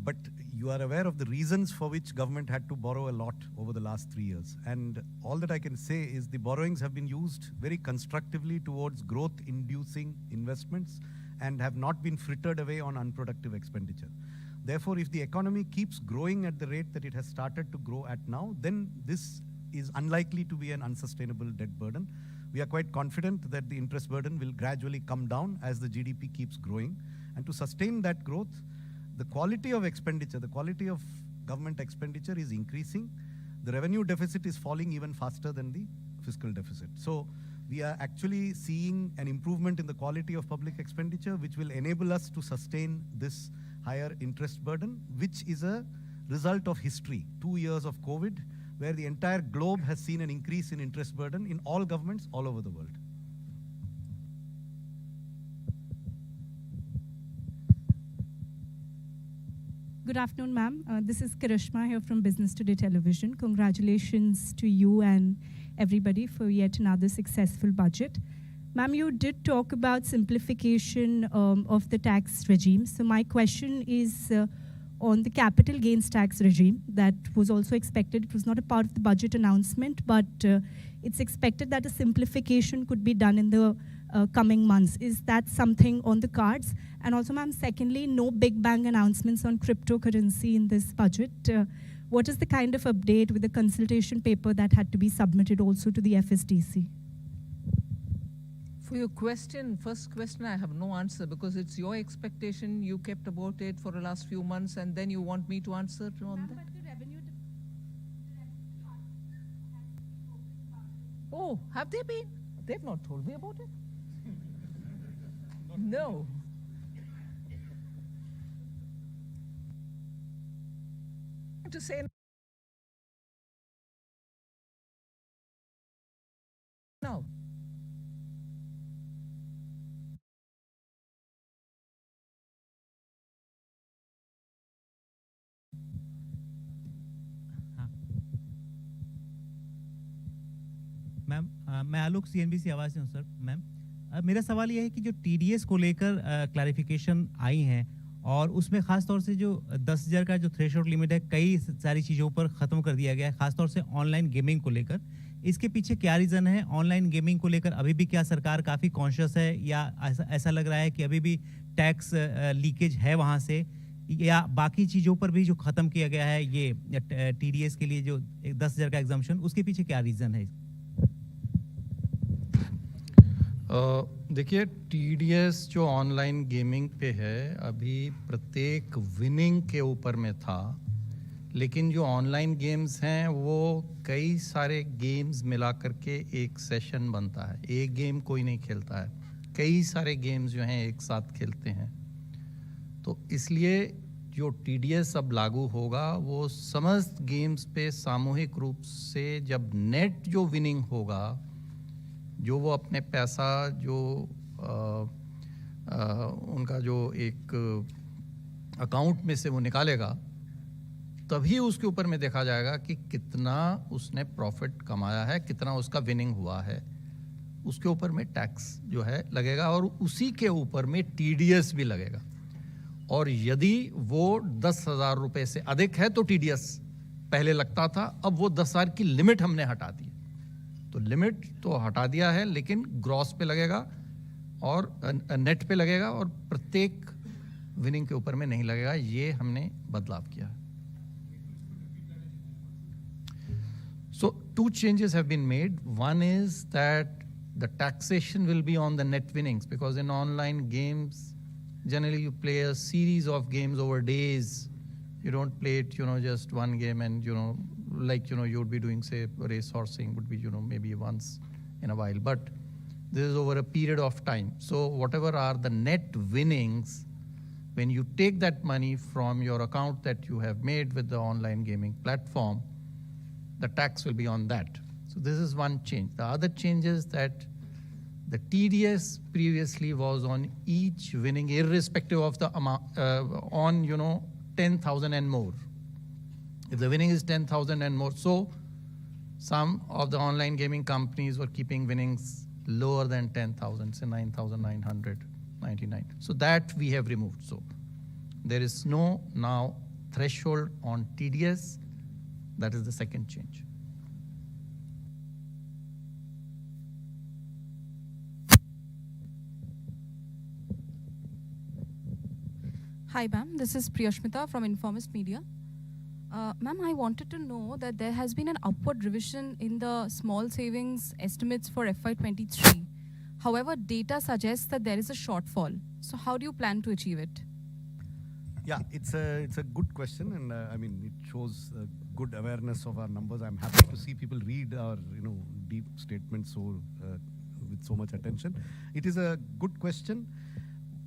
But you are aware of the reasons for which government had to borrow a lot over the last 3 years. And all that I can say is the borrowings have been used very constructively towards growth-inducing investments and have not been frittered away on unproductive expenditure. Therefore, if the economy keeps growing at the rate that it has started to grow at now, then this is unlikely to be an unsustainable debt burden. We are quite confident that the interest burden will gradually come down as the GDP keeps growing. And to sustain that growth, the quality of expenditure, the quality of government expenditure is increasing. The revenue deficit is falling even faster than the fiscal deficit. So we are actually seeing an improvement in the quality of public expenditure, which will enable us to sustain this higher interest burden, which is a result of history, 2 years of COVID, where the entire globe has seen an increase in interest burden in all governments all over the world. Good afternoon, ma'am. This is Karishma here from Business Today Television. Congratulations to you and everybody for yet another successful budget. Ma'am, you did talk about simplification of the tax regime. So my question is on the capital gains tax regime that was also expected. It was not a part of the budget announcement, but it's expected that a simplification could be done in the coming months. Is that something on the cards? And also, ma'am, secondly, no big bang announcements on cryptocurrency in this budget. What is the kind of update with the consultation paper that had to be submitted also to the FSDC? For your question, first question, I have no answer because it's your expectation. You kept about it for the last few months and then you want me to answer on that? Oh, have they been? They've not told me about it. No. To say no. Ma'am मैं आलोक CNBC आवाज से हूँ sir. Ma'am मेरा सवाल ये है कि जो TDS को लेकर क्लैरिफिकेशन आई हैं और उसमें खास तौर से जो 10,000 का जो थ्रेशोल्ड लिमिट है कई सारी चीज़ों पर ख़त्म कर दिया गया है, खास तौर से ऑनलाइन गेमिंग को लेकर। इसके पीछे क्या रीज़न है? ऑनलाइन गेमिंग को लेकर अभी भी क्या सरकार काफ़ी कॉन्शियस है या ऐसा लग रहा है कि अभी भी टैक्स लीकेज है वहाँ से? या बाकी चीज़ों पर भी जो ख़त्म किया गया है ये TDS के लिए जो 10,000 का एग्जाम्पशन, उसके पीछे क्या रीज़न है? देखिए TDS जो ऑनलाइन गेमिंग पे है, अभी प्रत्येक विनिंग के ऊपर में था, लेकिन जो ऑनलाइन गेम्स हैं वो कई सारे गेम्स मिला करके एक सेशन बनता है। एक गेम कोई नहीं खेलता है, कई सारे गेम्स जो हैं एक साथ खेलते हैं। तो इसलिए जो TDS अब लागू होगा वो समस्त गेम्स पे सामूहिक रूप से जब नेट जो विनिंग होगा, जो वो अपने पैसा जो उनका जो एक अकाउंट में से वो निकालेगा, तभी उसके ऊपर में देखा जाएगा कि कितना उसने प्रॉफिट कमाया है, कितना उसका विनिंग हुआ है। उसके ऊपर में टैक्स जो है लगेगा और उसी के ऊपर में TDS भी लगेगा। और यदि वो 10,000 रुपए से अधिक है तो TDS पहले लगता था, अब वो 10,000 की लिमिट हमने हटा दी। तो लिमिट तो हटा दिया है, लेकिन ग्रॉस पे लगेगा और नेट पे लगेगा और प्रत्येक विनिंग के ऊपर में नहीं लगेगा। ये हमने बदलाव किया है। So 2 changes have been made. One is that the taxation will be on the net winnings, because in online games, generally you play a series of games over days. You don't play it, just one game and, like, you would be doing, say, race horsing would be, maybe once in a while. But this is over a period of time. So whatever are the net winnings, when you take that money from your account that you have made with the online gaming platform, the tax will be on that. So this is one change. The other change is that the TDS previously was on each winning, irrespective of the amount, on 10,000 and more. If the winning is 10,000 and more, so some of the online gaming companies were keeping winnings lower than 10,000, say 9,999. So that we have removed. So there is no now threshold on TDS. That is the second change. Hi, ma'am. This is Priyashmita from Informist Media. Ma'am, I wanted to know that there has been an upward revision in the small savings estimates for FY23. However, data suggests that there is a shortfall. So how do you plan to achieve it? Yeah, it's a good question, and it shows good awareness of our numbers. I'm happy to see people read our deep statements with so much attention. It is a good question.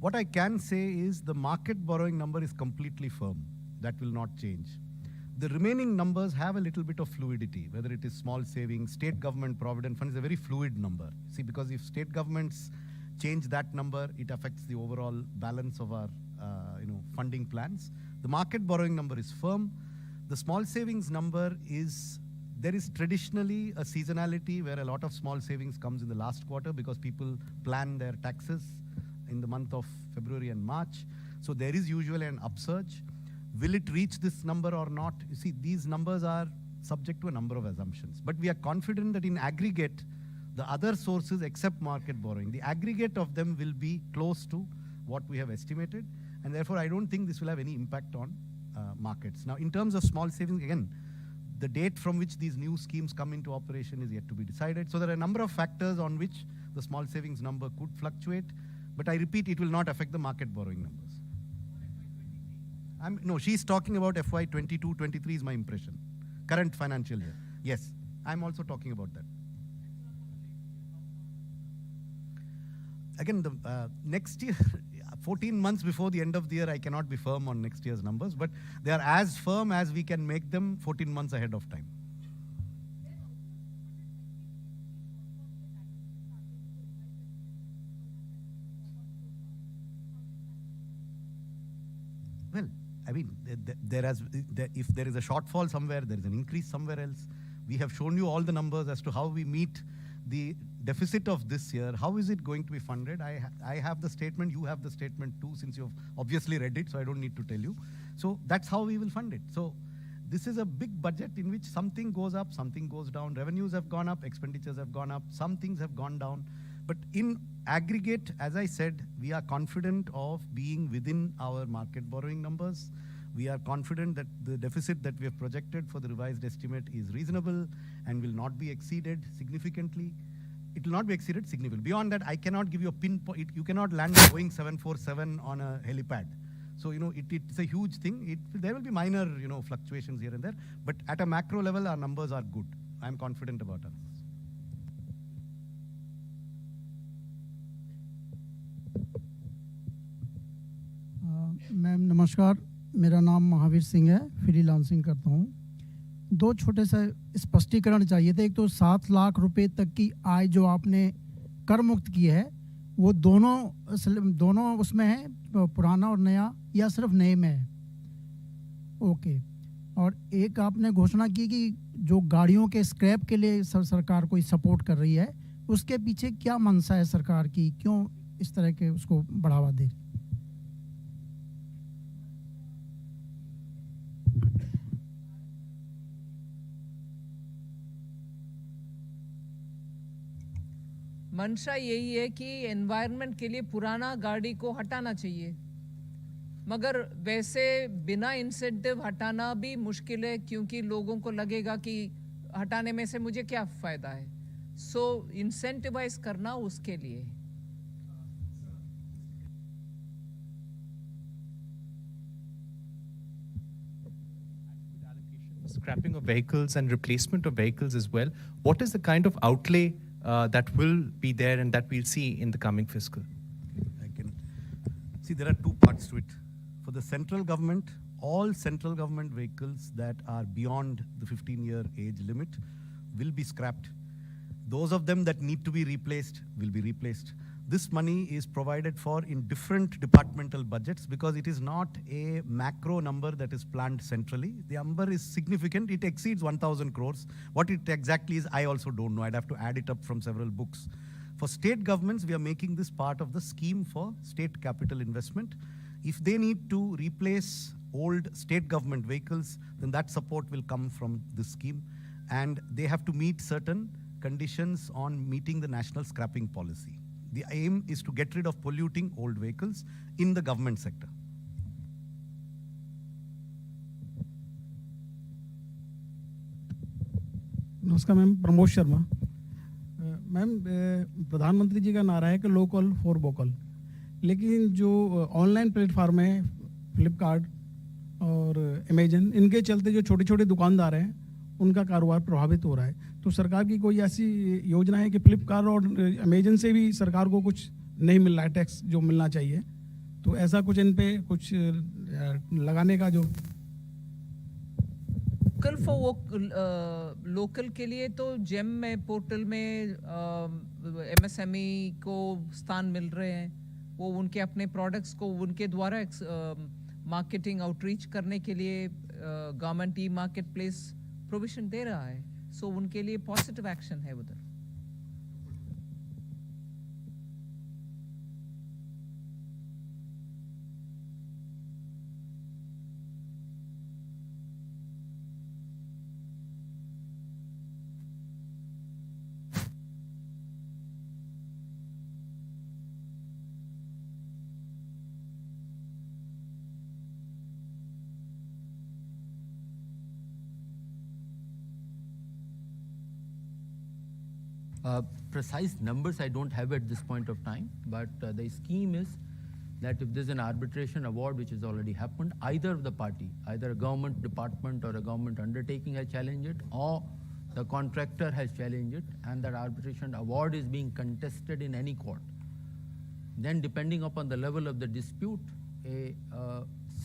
What I can say is the market borrowing number is completely firm. That will not change. The remaining numbers have a little bit of fluidity, whether it is small savings, state government provident fund is a very fluid number. See, because if state governments change that number, it affects the overall balance of our funding plans. The market borrowing number is firm. The small savings number there is traditionally a seasonality where a lot of small savings comes in the last quarter because people plan their taxes in the month of February and March. So there is usually an upsurge. Will it reach this number or not? You see, these numbers are subject to a number of assumptions. But we are confident that in aggregate, the other sources except market borrowing, the aggregate of them will be close to what we have estimated. And therefore, I don't think this will have any impact on markets. Now, in terms of small savings, again, the date from which these new schemes come into operation is yet to be decided. So there are a number of factors on which the small savings number could fluctuate. But I repeat, it will not affect the market borrowing numbers. No, she's talking about FY 22-23 is my impression. Current financial year. Yes, I'm also talking about that. Again, the next year, 14 months before the end of the year, I cannot be firm on next year's numbers, but they are as firm as we can make them 14 months ahead of time. Well, if there is a shortfall somewhere, there is an increase somewhere else. We have shown you all the numbers as to how we meet the deficit of this year. How is it going to be funded? I have the statement, you have the statement too, since you've obviously read it, so I don't need to tell you. So that's how we will fund it. So this is a big budget in which something goes up, something goes down. Revenues have gone up, expenditures have gone up, some things have gone down. But in aggregate, as I said, we are confident of being within our market borrowing numbers. We are confident that the deficit that we have projected for the revised estimate is reasonable and will not be exceeded significantly. It will not be exceeded significantly. Beyond that, I cannot give you a pinpoint. You cannot land a Boeing 747 on a helipad. So, it's a huge thing. There will be minor, fluctuations here and there. But at a macro level, our numbers are good. I'm confident about us. Ma'am नमस्कार, मेरा नाम महावीर सिंह है, freelancing करता हूँ। दो छोटे से स्पष्टीकरण चाहिए थे। एक तो 7 लाख रुपए तक की आय जो आपने कर मुक्त की है, वो दोनों उसमें है, पुराना और नया, या सिर्फ नए में है? ओके। और एक आपने घोषणा की कि जो गाड़ियों के स्क्रैप के लिए सरकार कोई सपोर्ट कर रही है, उसके पीछे क्या मंशा है सरकार की? क्यों इस तरह के उसको बढ़ावा दे रही? मंशा यही है कि एनवायरनमेंट के लिए पुराना गाड़ी को हटाना चाहिए, मगर वैसे बिना इंसेंटिव हटाना भी मुश्किल है, क्योंकि लोगों को लगेगा कि हटाने में से मुझे क्या फ़ायदा है। सो इंसेंटिवाइज करना उसके लिए। Scrapping of vehicles and replacement of vehicles as well. What is the kind of outlay that will be there and that we'll see in the coming fiscal? See, there are two parts to it. For the central government, all central government vehicles that are beyond the 15-year age limit will be scrapped. Those of them that need to be replaced will be replaced. This money is provided for in different departmental budgets because it is not a macro number that is planned centrally. The number is significant. It exceeds 1,000 crores. What it exactly is, I also don't know. I'd have to add it up from several books. For state governments, we are making this part of the scheme for state capital investment. If they need to replace old state government vehicles, then that support will come from this scheme. And they have to meet certain conditions on meeting the national scrapping policy. The aim is to get rid of polluting old vehicles in the government sector. नमस्कार ma'am, Pramod Sharma. Ma'am, प्रधानमंत्री जी का नारा है कि local for vocal, लेकिन जो online platform है, फ्लिपकार्ट और अमेजन, इनके चलते जो छोटे छोटे दुकानदार हैं, उनका कारोबार प्रभावित हो रहा है। तो सरकार की कोई ऐसी योजना है कि फ्लिपकार्ट और अमेजन से भी सरकार को कुछ नहीं मिल रहा है, टैक्स जो मिलना चाहिए, तो ऐसा कुछ इन पे कुछ लगाने का जो लोकल फॉर लोकल के लिए तो जेम में पोर्टल में एमएसएमई को स्थान मिल रहे हैं। वो उनके अपने प्रोडक्ट्स को उनके द्वारा मार्केटिंग आउटरीच करने के लिए government e market place provision दे रहा है। सो उनके लिए पॉजिटिव एक्शन है उधर। Precise numbers I don't have at this point of time, but the scheme is that if there's an arbitration award which has already happened, either of the party, either a government department or a government undertaking has challenged it, or the contractor has challenged it, and that arbitration award is being contested in any court, then depending upon the level of the dispute, a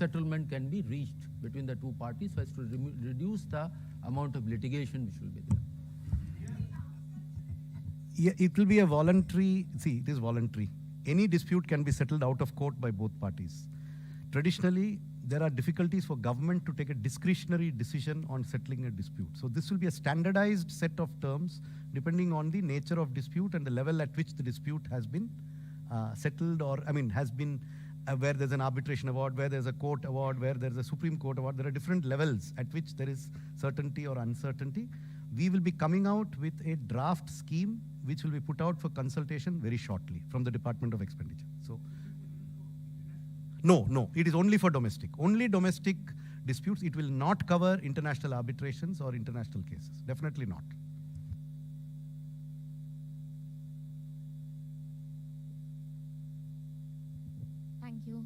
settlement can be reached between the two parties so as to reduce the amount of litigation which will be there. Yeah, it will be a voluntary, see, it is voluntary. Any dispute can be settled out of court by both parties. Traditionally, there are difficulties for government to take a discretionary decision on settling a dispute. So this will be a standardized set of terms depending on the nature of dispute and the level at which the dispute has been settled, or has been where there's an arbitration award, where there's a court award, where there's a Supreme Court award. There are different levels at which there is certainty or uncertainty. We will be coming out with a draft scheme which will be put out for consultation very shortly from the Department of Expenditure. So, no, it is only for domestic. Only domestic disputes. It will not cover international arbitrations or international cases. Definitely not. Thank you.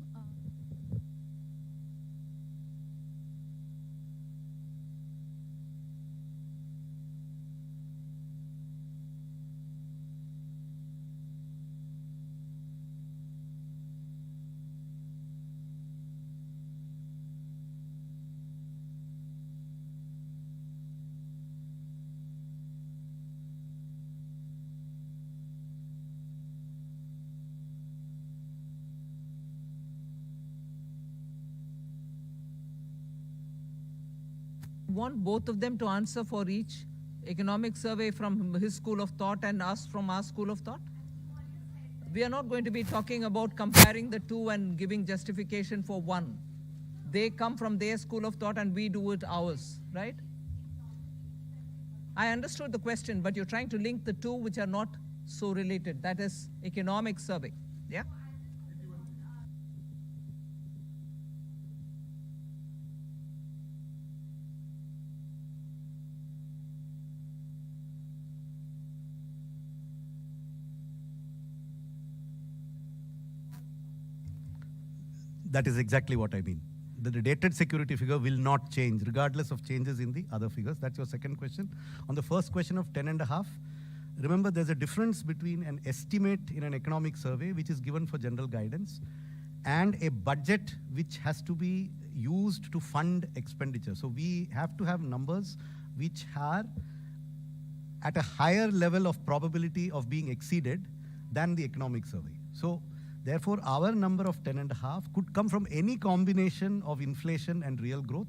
Want both of them to answer for each economic survey from his school of thought and us from our school of thought? We are not going to be talking about comparing the two and giving justification for one. They come from their school of thought and we do it ours, right? I understood the question, but you're trying to link the two which are not so related. That is economic survey, yeah? That is exactly what I mean. The dated security figure will not change regardless of changes in the other figures. That's your second question. On the first question of 10.5, remember there's a difference between an estimate in an economic survey, which is given for general guidance, and a budget which has to be used to fund expenditure. So we have to have numbers which are at a higher level of probability of being exceeded than the economic survey. So therefore, our number of 10.5 could come from any combination of inflation and real growth.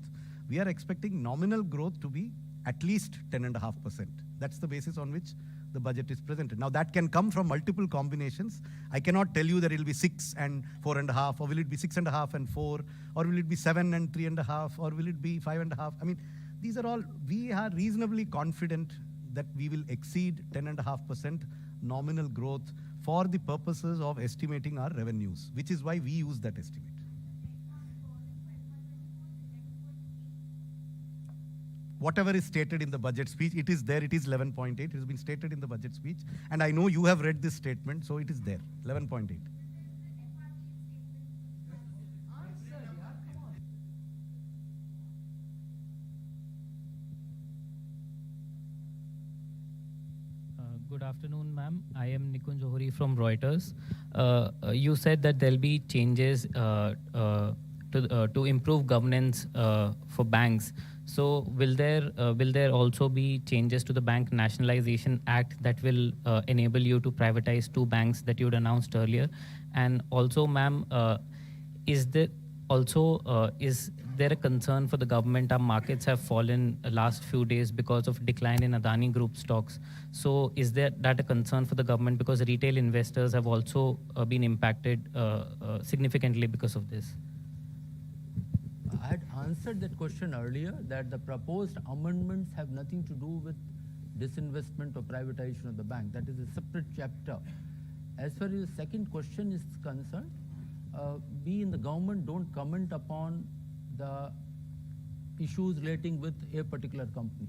We are expecting nominal growth to be at least 10.5%. That's the basis on which the budget is presented. Now, that can come from multiple combinations. I cannot tell you that it will be 6 and 4.5, or will it be 6.5 and 4, or will it be 7 and 3.5, or will it be 5.5? I mean, these are all, we are reasonably confident that we will exceed 10.5% nominal growth for the purposes of estimating our revenues, which is why we use that estimate. Whatever is stated in the budget speech, it is there, it is 11.8, it has been stated in the budget speech, and I know you have read this statement, so it is there, 11.8. Good afternoon, ma'am. I am Nikun Johari from Reuters. You said that there'll be changes to improve governance for banks. So will there also be changes to the Bank Nationalization Act that will enable you to privatize 2 banks that you'd announced earlier? And also, ma'am, is there a concern for the government? Our markets have fallen the last few days because of decline in Adani Group stocks. So is that a concern for the government, because retail investors have also been impacted significantly because of this? I had answered that question earlier, that the proposed amendments have nothing to do with disinvestment or privatization of the bank. That is a separate chapter. As far as the second question is concerned, we in the government don't comment upon the issues relating with a particular company.